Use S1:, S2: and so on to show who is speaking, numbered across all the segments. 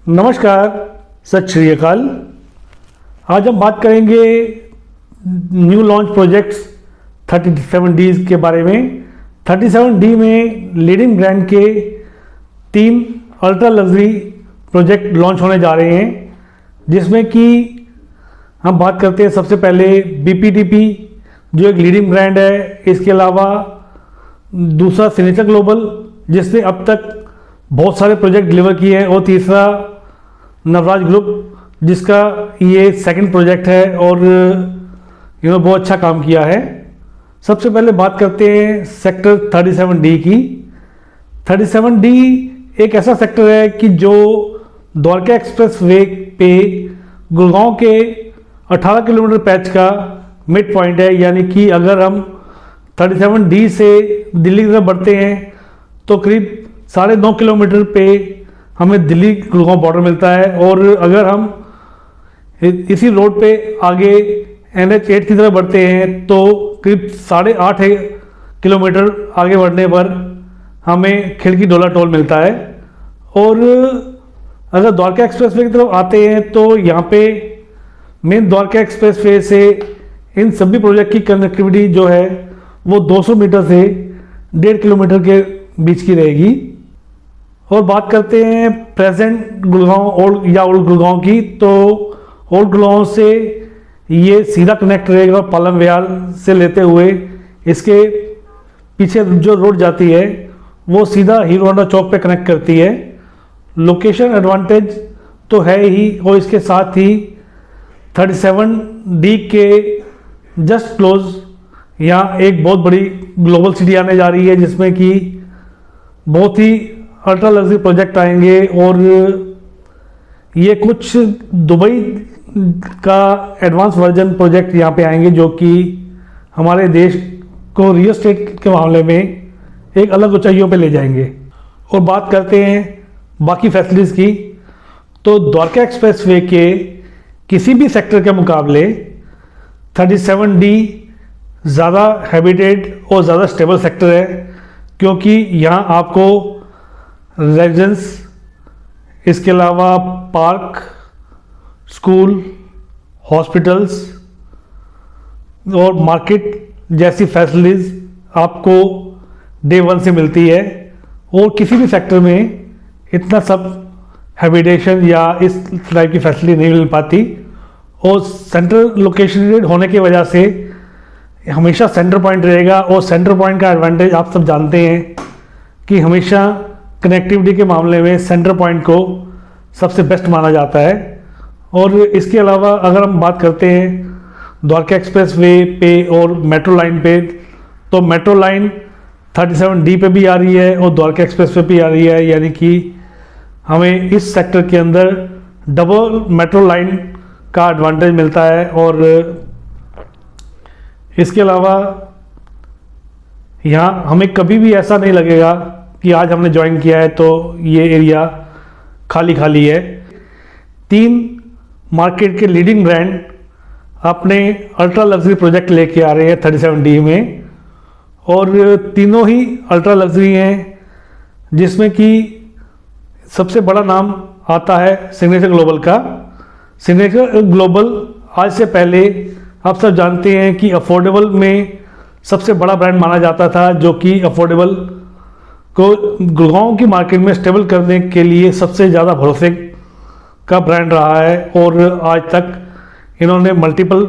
S1: नमस्कार, सत श्री अकाल। आज हम बात करेंगे न्यू लॉन्च प्रोजेक्ट्स 37D के बारे में। 37D में लीडिंग ब्रांड के 3 अल्ट्रा लग्जरी प्रोजेक्ट लॉन्च होने जा रहे हैं, जिसमें कि हम बात करते हैं सबसे पहले BPTP जो एक लीडिंग ब्रांड है। इसके अलावा दूसरा सिग्नेचर ग्लोबल जिसने अब तक बहुत सारे प्रोजेक्ट डिलीवर किए हैं, और तीसरा नवराज ग्रुप जिसका ये सेकंड प्रोजेक्ट है और बहुत अच्छा काम किया है। सबसे पहले बात करते हैं सेक्टर 37D की। 37D एक ऐसा सेक्टर है कि जो द्वारका एक्सप्रेस वे पे गुड़गांव के 18 किलोमीटर पैच का मिड पॉइंट है। यानी कि अगर हम 37D से दिल्ली की तरफ बढ़ते हैं तो करीब 9.5 किलोमीटर पे हमें दिल्ली गुड़गांव बॉर्डर मिलता है, और अगर हम इसी रोड पे आगे NH8 की तरफ बढ़ते हैं तो करीब 8.5 किलोमीटर आगे बढ़ने पर हमें खिड़की डोला टोल मिलता है। और अगर द्वारका एक्सप्रेस वे की तरफ आते हैं तो यहाँ पे मेन द्वारका एक्सप्रेस वे से इन सभी प्रोजेक्ट की कनेक्टिविटी जो है वो 200 मीटर से 1.5 किलोमीटर के बीच की रहेगी। और बात करते हैं प्रेजेंट गुड़गांव ओल्ड गुड़गांव की, तो ओल्ड गुड़गांव से ये सीधा कनेक्ट रहेगा पालम विहार से लेते हुए इसके पीछे जो रोड जाती है वो सीधा हीरो होंडा चौक पे कनेक्ट करती है। लोकेशन एडवांटेज तो है ही, और इसके साथ ही 37D के जस्ट क्लोज यहाँ एक बहुत बड़ी ग्लोबल सिटी आने जा रही है, जिसमें कि बहुत ही अल्ट्रा लग्जरी प्रोजेक्ट आएंगे। और ये कुछ दुबई का एडवांस वर्जन प्रोजेक्ट यहाँ पे आएंगे, जो कि हमारे देश को रियल एस्टेट के मामले में एक अलग ऊंचाइयों पे ले जाएंगे। और बात करते हैं बाकी फैसिलिटीज़ की, तो द्वारका एक्सप्रेस वे के किसी भी सेक्टर के मुकाबले 37D ज़्यादा हैबिटेड और ज़्यादा स्टेबल सेक्टर है, क्योंकि यहाँ आपको रेजिडेंस, इसके अलावा पार्क, स्कूल, हॉस्पिटल्स और मार्केट जैसी फैसिलिटीज़ आपको डे 1 से मिलती है। और किसी भी सेक्टर में इतना सब हैबिटेशन या इस टाइप की फैसिलिटी नहीं मिल पाती। और सेंट्रल लोकेशन होने की वजह से हमेशा सेंटर पॉइंट रहेगा, और सेंटर पॉइंट का एडवांटेज आप सब जानते हैं कि हमेशा कनेक्टिविटी के मामले में सेंटर पॉइंट को सबसे बेस्ट माना जाता है। और इसके अलावा अगर हम बात करते हैं द्वारका एक्सप्रेस वे पे और मेट्रो लाइन पे, तो मेट्रो लाइन 37D पे भी आ रही है और द्वारका एक्सप्रेस पे भी आ रही है। यानी कि हमें इस सेक्टर के अंदर डबल मेट्रो लाइन का एडवांटेज मिलता है। और इसके अलावा यहाँ हमें कभी भी ऐसा नहीं लगेगा कि आज हमने ज्वाइन किया है तो ये एरिया खाली खाली है। 3 मार्केट के लीडिंग ब्रांड अपने अल्ट्रा लग्जरी प्रोजेक्ट लेके आ रहे हैं 37D में, और तीनों ही अल्ट्रा लग्जरी हैं, जिसमें कि सबसे बड़ा नाम आता है सिग्नेचर ग्लोबल का। सिग्नेचर ग्लोबल आज से पहले आप सब जानते हैं कि अफोर्डेबल में सबसे बड़ा ब्रांड माना जाता था, जो कि अफोर्डेबल को गुड़गांव की मार्केट में स्टेबल करने के लिए सबसे ज़्यादा भरोसे का ब्रांड रहा है। और आज तक इन्होंने मल्टीपल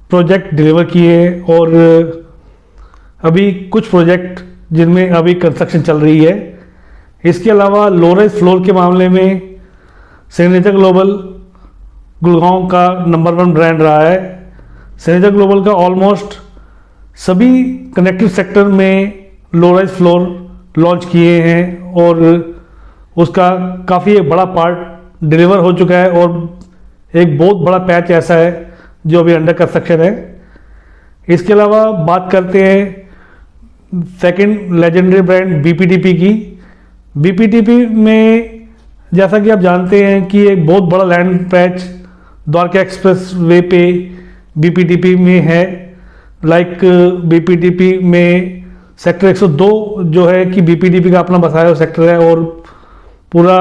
S1: प्रोजेक्ट डिलीवर किए, और अभी कुछ प्रोजेक्ट जिनमें अभी कंस्ट्रक्शन चल रही है। इसके अलावा लो राइज फ्लोर के मामले में सिग्नेचर ग्लोबल गुड़गांव का नंबर 1 ब्रांड रहा है। सिग्नेचर ग्लोबल का ऑलमोस्ट सभी कनेक्टिव सेक्टर में लो राइज फ्लोर लॉन्च किए हैं, और उसका काफ़ी एक बड़ा पार्ट डिलीवर हो चुका है, और एक बहुत बड़ा पैच ऐसा है जो अभी अंडर कंस्ट्रक्शन है। इसके अलावा बात करते हैं सेकंड लेजेंडरी ब्रांड BPTP की। BPTP में जैसा कि आप जानते हैं कि एक बहुत बड़ा land patch Dwarka express way पे BPTP में है। लाइक BPTP में सेक्टर 102 जो है कि BPTP का अपना बसाया हुआ सेक्टर है, और पूरा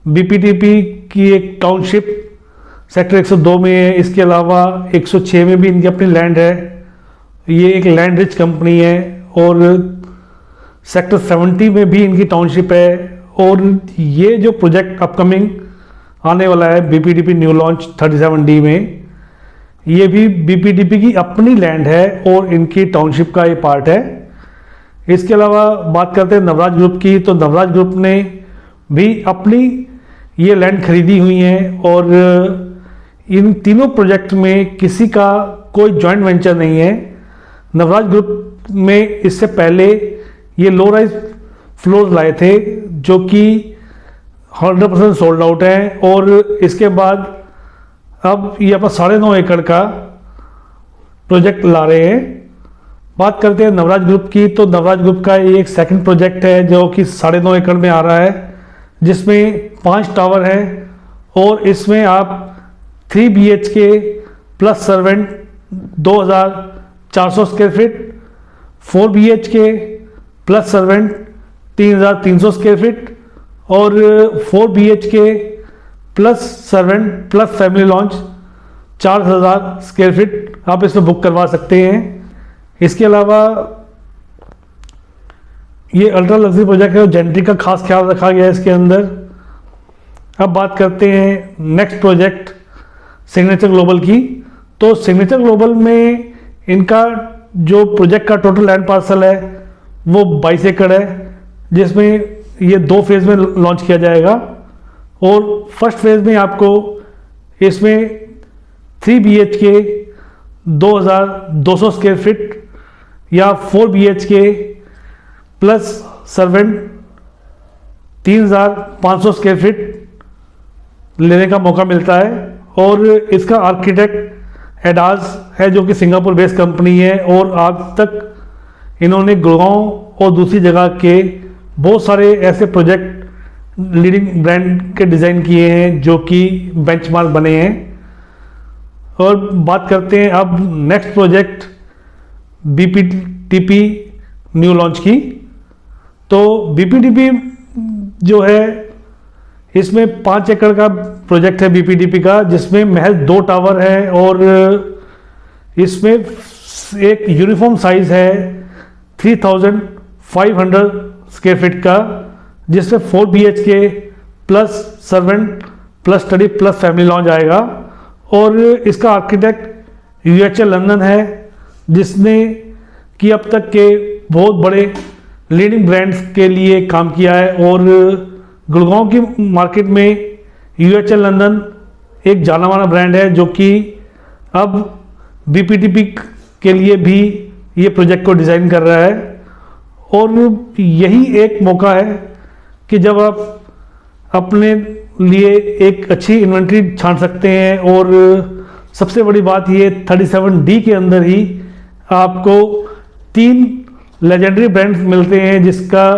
S1: बीपीडीपी की एक टाउनशिप सेक्टर 102 में है। इसके अलावा 106 में भी इनकी अपनी लैंड है। ये एक लैंड रिच कंपनी है। और सेक्टर 70 में भी इनकी टाउनशिप है। और ये जो प्रोजेक्ट अपकमिंग आने वाला है बीपीडीपी न्यू लॉन्च 37D में, ये भी बीपीडीपी की अपनी लैंड है और इनकी टाउनशिप का ये पार्ट है। इसके अलावा बात करते हैं नवराज ग्रुप की, तो नवराज ग्रुप ने भी अपनी ये लैंड खरीदी हुई है। और इन तीनों प्रोजेक्ट में किसी का कोई जॉइंट वेंचर नहीं है। नवराज ग्रुप में इससे पहले ये लो राइज फ्लोर लाए थे जो कि 100% सोल्ड आउट हैं। और इसके बाद अब ये अपना 9.5 एकड़ का प्रोजेक्ट ला रहे हैं। बात करते हैं नवराज ग्रुप की, तो नवराज ग्रुप का ये एक सेकंड प्रोजेक्ट है जो कि 9.5 एकड़ में आ रहा है, जिसमें 5 टावर हैं। और इसमें आप 3 BHK plus servant 2400 square feet, 4 BHK plus servant 3300 square feet और 4 BHK plus servant plus family launch 4000 square feet आप इसमें बुक करवा सकते हैं। इसके अलावा ये अल्ट्रा लग्जरी प्रोजेक्ट है, जेंट्री का खास ख्याल रखा गया है इसके अंदर। अब बात करते हैं नेक्स्ट प्रोजेक्ट सिग्नेचर ग्लोबल की। तो सिग्नेचर ग्लोबल में इनका जो प्रोजेक्ट का टोटल लैंड पार्सल है वो 22 एकड़ है, जिसमें ये 2 फेज में लॉन्च किया जाएगा। और फर्स्ट फेज में आपको इसमें 3 BHK 2200 स्क्वायर फीट या 4 BHK plus servant 3500 square feet लेने का मौका मिलता है। और इसका आर्किटेक्ट एडाज है जो कि सिंगापुर बेस्ड कंपनी है। और आज तक इन्होंने गुड़गांव और दूसरी जगह के बहुत सारे ऐसे प्रोजेक्ट लीडिंग ब्रांड के डिज़ाइन किए हैं जो कि बेंचमार्क बने हैं। और बात करते हैं अब नेक्स्ट प्रोजेक्ट बीपीडीपी न्यू लॉन्च की। तो बीपीडीपी जो है इसमें 5 एकड़ का प्रोजेक्ट है बीपीडीपी का, जिसमें महज 2 टावर है। और इसमें एक यूनिफॉर्म साइज है 3500 स्क्वायर फीट का, जिसमें 4 BHK plus servant plus study plus family launch आएगा। और इसका आर्किटेक्ट UHL लंदन है, जिसने कि अब तक के बहुत बड़े लीडिंग ब्रांड्स के लिए काम किया है। और गुड़गांव की मार्केट में UHL लंदन एक जाना माना ब्रांड है जो कि अब बीपीडीपी के लिए भी ये प्रोजेक्ट को डिज़ाइन कर रहा है। और यही एक मौका है कि जब आप अपने लिए एक अच्छी इन्वेंट्री छान सकते हैं। और सबसे बड़ी बात ये 37D के अंदर ही आपको 3 लेजेंडरी ब्रांड्स मिलते हैं, जिसका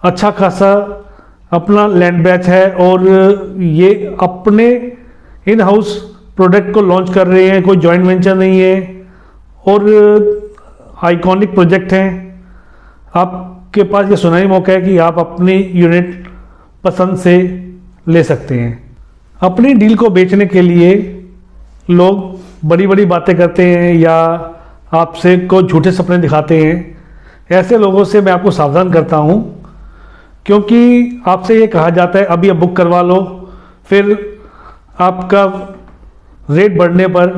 S1: अच्छा खासा अपना लैंड बैच है। और ये अपने इन हाउस प्रोडक्ट को लॉन्च कर रहे हैं, कोई जॉइंट वेंचर नहीं है। और आइकॉनिक प्रोजेक्ट हैं। आपके पास ये सुनहरी मौका है कि आप अपनी यूनिट पसंद से ले सकते हैं। अपनी डील को बेचने के लिए लोग बड़ी बड़ी बातें करते हैं या आपसे को झूठे सपने दिखाते हैं। ऐसे लोगों से मैं आपको सावधान करता हूं, क्योंकि आपसे ये कहा जाता है अभी आप बुक करवा लो, फिर आपका रेट बढ़ने पर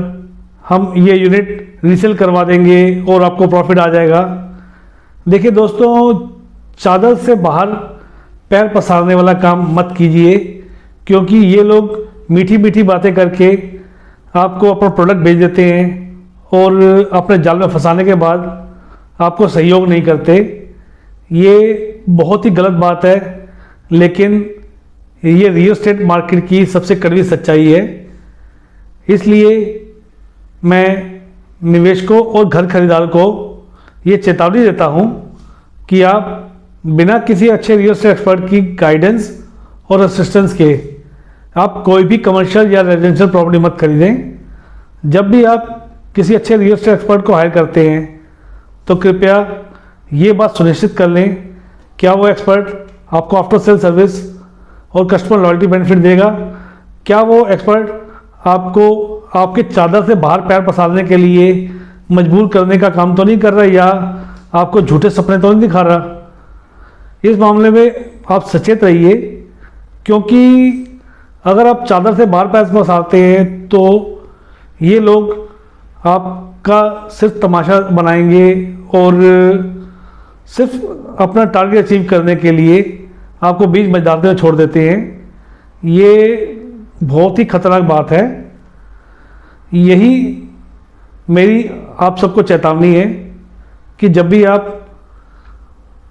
S1: हम ये यूनिट रीसेल करवा देंगे और आपको प्रॉफिट आ जाएगा। देखिए दोस्तों, चादर से बाहर पैर पसारने वाला काम मत कीजिए, क्योंकि ये लोग मीठी मीठी बातें करके आपको अपना प्रोडक्ट बेच देते हैं और अपने जाल में फंसाने के बाद आपको सहयोग नहीं करते। ये बहुत ही गलत बात है, लेकिन ये रियल एस्टेट मार्केट की सबसे कड़वी सच्चाई है। इसलिए मैं निवेशकों और घर खरीदार को ये चेतावनी देता हूं कि आप बिना किसी अच्छे रियल एस्टेट एक्सपर्ट की गाइडेंस और असिस्टेंस के आप कोई भी कमर्शियल या रेजिडेंशियल प्रॉपर्टी मत खरीदें। जब भी आप किसी अच्छे रियल एस्टेट एक्सपर्ट को हायर करते हैं तो कृपया ये बात सुनिश्चित कर लें क्या वो एक्सपर्ट आपको आफ्टर सेल सर्विस और कस्टमर लॉयल्टी बेनिफिट देगा? क्या वो एक्सपर्ट आपको आपके चादर से बाहर पैर पसारने के लिए मजबूर करने का काम तो नहीं कर रहा, या आपको झूठे सपने तो नहीं दिखा रहा? इस मामले में आप सचेत रहिए, क्योंकि अगर आप चादर से बाहर पैर पसारते हैं तो ये लोग आपका सिर्फ तमाशा बनाएंगे और सिर्फ अपना टारगेट अचीव करने के लिए आपको बीच में डालते हुए छोड़ देते हैं। ये बहुत ही खतरनाक बात है। यही मेरी आप सबको चेतावनी है कि जब भी आप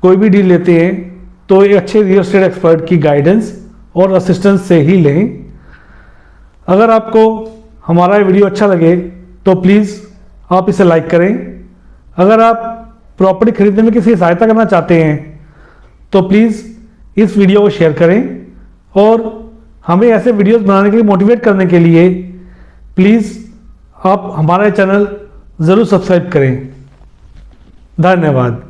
S1: कोई भी डील लेते हैं तो एक अच्छे रियल एस्टेट एक्सपर्ट की गाइडेंस और असिस्टेंस से ही लें। अगर आपको हमारा वीडियो अच्छा लगे तो प्लीज़ आप इसे लाइक करें। अगर आप प्रॉपर्टी खरीदने में किसी की सहायता करना चाहते हैं तो प्लीज़ इस वीडियो को शेयर करें, और हमें ऐसे वीडियोस बनाने के लिए मोटिवेट करने के लिए प्लीज़ आप हमारा चैनल ज़रूर सब्सक्राइब करें। धन्यवाद।